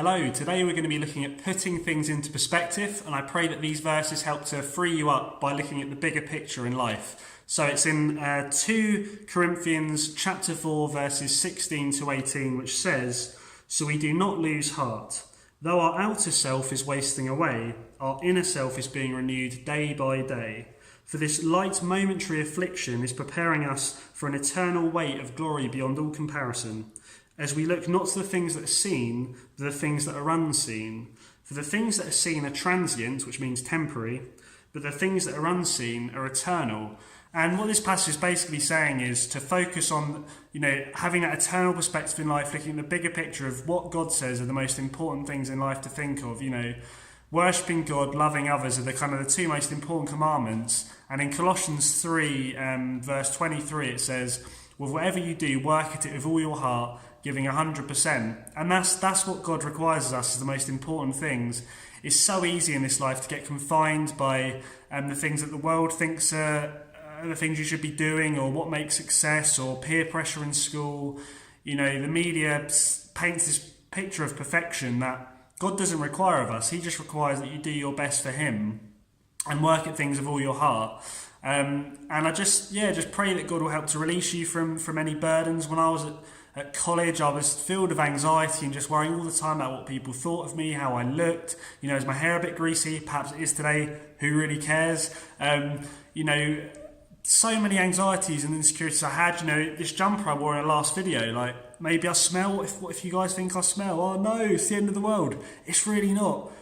Hello, today we're going to be looking at putting things into perspective, and I pray that these verses help to free you up by looking at the bigger picture in life. So it's in 2 Corinthians chapter 4 verses 16 to 18, which says, "So we do not lose heart. Though our outer self is wasting away, our inner self is being renewed day by day. For this light momentary affliction is preparing us for an eternal weight of glory beyond all comparison, as we look not to the things that are seen, but the things that are unseen. For the things that are seen are transient," which means temporary, "but the things that are unseen are eternal." And what this passage is basically saying is to focus on, having that eternal perspective in life, looking at the bigger picture of what God says are the most important things in life to think of. Worshipping God, loving others are the kind of the 2 most important commandments. And in Colossians 3, verse 23, it says, "With whatever you do, work at it with all your heart, giving 100%. And that's what God requires of us as the most important things. It's so easy in this life to get confined by the things that the world thinks are the things you should be doing, or what makes success, or peer pressure in school. The media paints this picture of perfection that God doesn't require of us. He just requires that you do your best for Him and work at things with all your heart. And I just pray that God will help to release you from any burdens. When I was at college, I was filled with anxiety and just worrying all the time about what people thought of me, how I looked. Is my hair a bit greasy? Perhaps it is today. Who really cares? So many anxieties and insecurities I had. This jumper I wore in the last video, maybe I smell. What if you guys think I smell? Oh no, it's the end of the world. It's really not.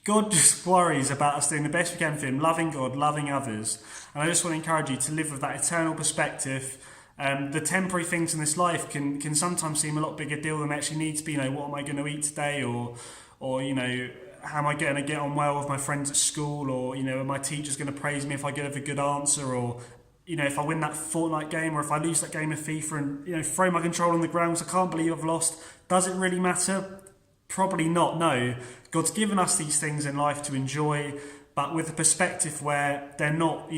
God just worries about us doing the best we can for Him, loving God, loving others. And I just want to encourage you to live with that eternal perspective. The temporary things in this life can sometimes seem a lot bigger deal than they actually need to be. What am I going to eat today? Or how am I going to get on well with my friends at school? Or, are my teachers going to praise me if I give a good answer? Or, if I win that Fortnite game, or if I lose that game of FIFA and, throw my controller on the ground because I can't believe I've lost. Does it really matter? Probably not, no. God's given us these things in life to enjoy, but with a perspective where they're not,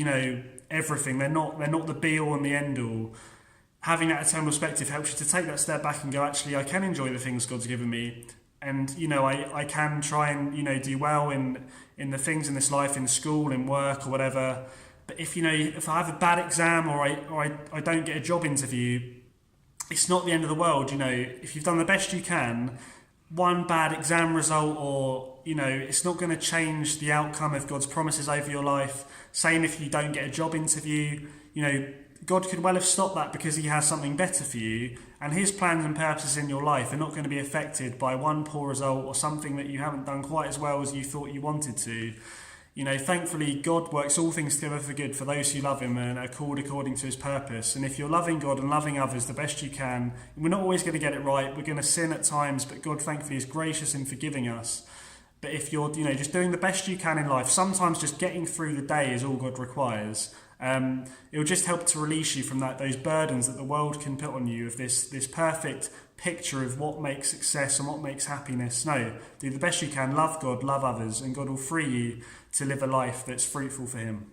everything. They're not the be-all and the end-all. Having that eternal perspective helps you to take that step back and go, actually, I can enjoy the things God's given me. And, I can try and, do well in the things in this life, in school, in work or whatever. But if I have a bad exam or I don't get a job interview, it's not the end of the world. If you've done the best you can, one bad exam result or, it's not going to change the outcome of God's promises over your life. Same if you don't get a job interview, God could well have stopped that because He has something better for you, and His plans and purposes in your life are not going to be affected by one poor result or something that you haven't done quite as well as you thought you wanted to. Thankfully, God works all things together for good for those who love Him and are called according to His purpose. And if you're loving God and loving others the best you can, we're not always going to get it right. We're going to sin at times, but God, thankfully, is gracious in forgiving us. But if you're, just doing the best you can in life, sometimes just getting through the day is all God requires. It will just help to release you from those burdens that the world can put on you of this perfect picture of what makes success and what makes happiness. No, do the best you can, love God, love others, and God will free you to live a life that's fruitful for Him.